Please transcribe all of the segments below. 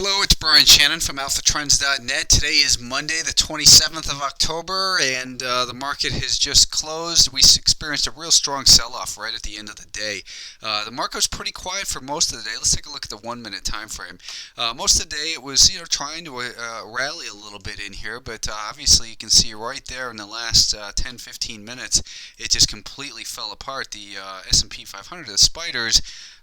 Hello, it's Brian Shannon from AlphaTrends.net. Today is Monday, the 27th of October, and the market has just closed. We experienced a real strong sell-off right at the end of the day. The market was pretty quiet for most of the day. Let's take a look at the 1-minute time frame. Most of the day it was, trying to rally a little bit in here, but obviously you can see right there in the last 10-15 minutes, it just completely fell apart. The S&P 500, the spiders,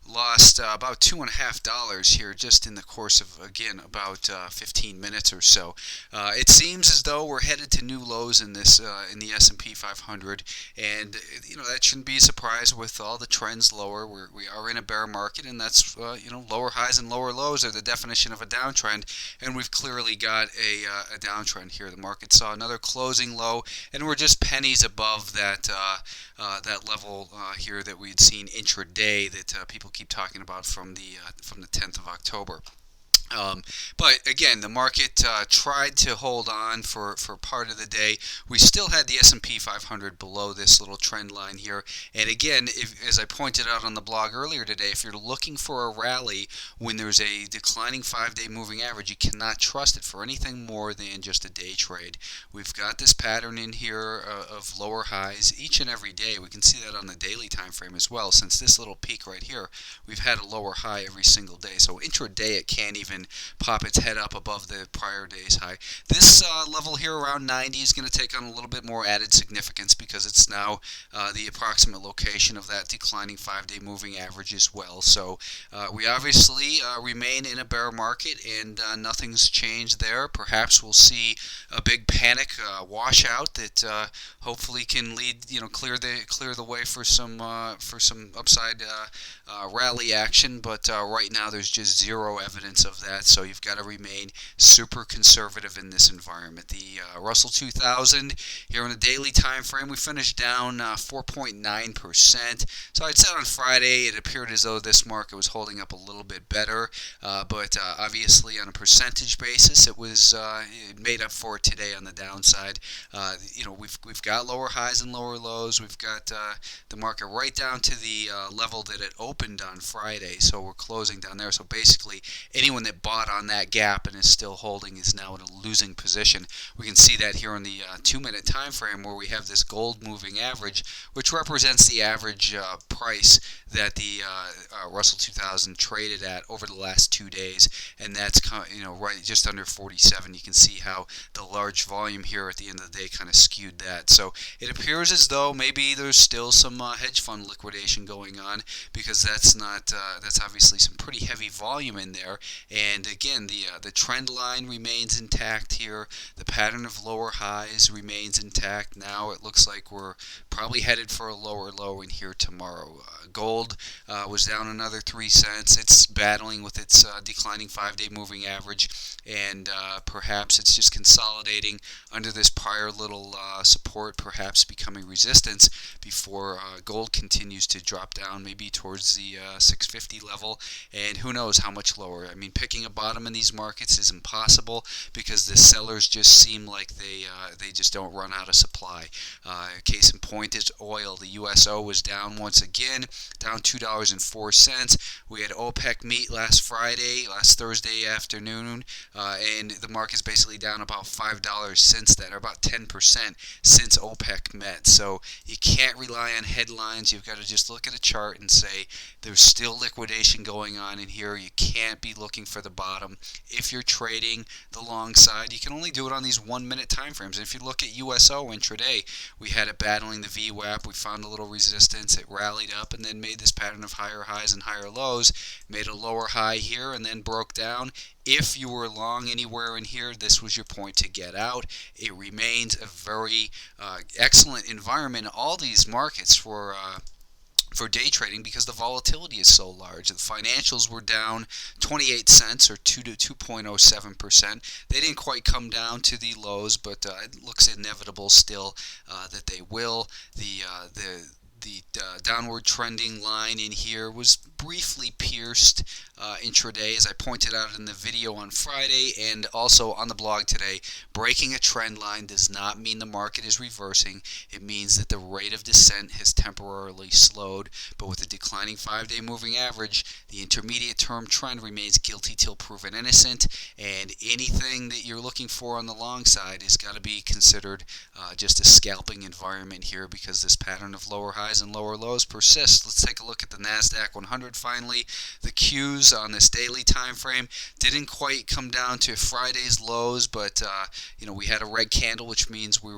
lost about $2.50 here just in the course of, again, about 15 minutes or so. It seems as though we're headed to new lows in this in the S&P 500, and that shouldn't be a surprise with all the trends lower. We are in a bear market, and that's lower highs and lower lows are the definition of a downtrend, and we've clearly got a downtrend here. The market saw another closing low, and we're just pennies above that level here that we'd seen intraday that people keep talking about from the 10th of October. But again, the market tried to hold on for part of the day. We still had the S&P 500 below this little trend line here. And again, as I pointed out on the blog earlier today, if you're looking for a rally when there's a declining 5-day moving average, you cannot trust it for anything more than just a day trade. We've got this pattern in here of lower highs each and every day. We can see that on the daily time frame as well. Since this little peak right here, we've had a lower high every single day. So intraday, it can't even pop its head up above the prior day's high. This level here around 90 is going to take on a little bit more added significance because it's now the approximate location of that declining 5-day moving average as well. So we obviously remain in a bear market, and nothing's changed there. Perhaps we'll see a big panic washout that hopefully can lead, clear the way for some upside rally action. But right now there's just zero evidence of that. So you've got to remain super conservative in this environment. The Russell 2000 here on the daily time frame, we finished down 4.9%. So I'd said on Friday it appeared as though this market was holding up a little bit better, but obviously on a percentage basis, it made up for it today on the downside. We've got lower highs and lower lows. We've got the market right down to the level that it opened on Friday. So we're closing down there. So basically, anyone that bought on that gap and is still holding is now in a losing position. We can see that here on the 2-minute time frame where we have this gold moving average, which represents the average price that the Russell 2000 traded at over the last 2 days, and that's right just under 47. You can see how the large volume here at the end of the day kind of skewed that. So it appears as though maybe there's still some hedge fund liquidation going on, because that's obviously some pretty heavy volume in there. And again, the trend line remains intact here. The pattern of lower highs remains intact. Now it looks like we're probably headed for a lower low in here tomorrow. Gold was down another 3 cents. It's battling with its declining 5-day moving average, and perhaps it's just consolidating under this prior little support, perhaps becoming resistance before gold continues to drop down, maybe towards the 650 level, and who knows how much lower. I mean, picking a bottom in these markets is impossible because the sellers just seem like they just don't run out of supply. Case in point is oil. The USO was down once again, down $2.04. We had OPEC meet last Thursday afternoon, and the market's basically down about $5 since then, or about 10% since OPEC met. So you can't rely on headlines. You've got to just look at a chart and say there's still liquidation going on in here. You can't be looking for the bottom. If you're trading the long side, you can only do it on these 1-minute time frames. And if you look at USO intraday, we had it battling the VWAP. We found a little resistance. It rallied up and then made this pattern of higher highs and higher lows, made a lower high here and then broke down. If you were long anywhere in here, this was your point to get out. It remains a very excellent environment in all these markets for day trading because the volatility is so large. The financials were down 28 cents or 2 to 2.07%. They didn't quite come down to the lows, but it looks inevitable still that they will. The downward trending line in here was briefly pierced intraday, as I pointed out in the video on Friday and also on the blog today. Breaking a trend line does not mean the market is reversing. It means that the rate of descent has temporarily slowed, but with a declining 5-day moving average, the intermediate term trend remains guilty till proven innocent, and anything that you're looking for on the long side has got to be considered just a scalping environment here, because this pattern of lower highs and lower lows persists. Let's take a look at the NASDAQ 100 finally. The Qs on this daily time frame didn't quite come down to Friday's lows, but we had a red candle, which means we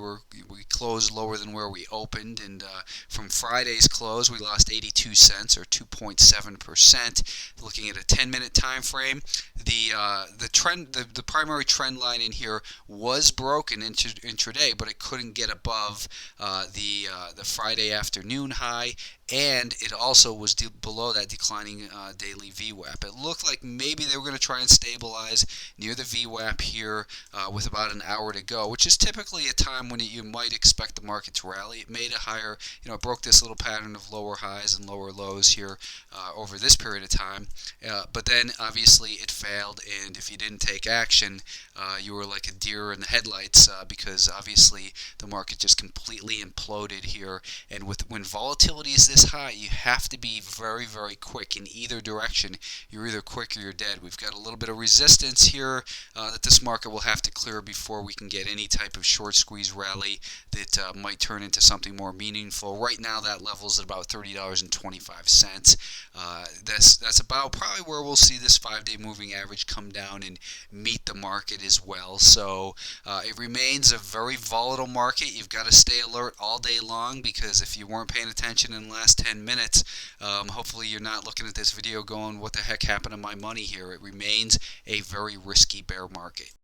closed lower than where we opened, and from Friday's close we lost 82 cents or 2.7%. Looking at a 10-minute time frame, the primary trend line in here was broken intraday, but it couldn't get above the Friday afternoon high, and it also was below that declining daily VWAP. It looked like maybe they were going to try and stabilize near the VWAP here with about an hour to go, which is typically a time when you might expect the market to rally. It made a higher, it broke this little pattern of lower highs and lower lows here over this period of time, but then obviously it failed, and if you didn't take action, you were like a deer in the headlights, because obviously the market just completely imploded here. And when volatility is this high, you have to be very, very quick in either direction. You're either quick or you're dead. We've got a little bit of resistance here that this market will have to clear before we can get any type of short squeeze rally that might turn into something more meaningful. Right now that level is at about $30.25. That's about probably where we'll see this 5-day moving average come down and meet the market as well. So it remains a very volatile market. You've got to stay alert all day long, because if you weren't paying attention in the last 10 minutes, hopefully you're not looking at this video going, what the heck happened to my money here? It remains a very risky bear market.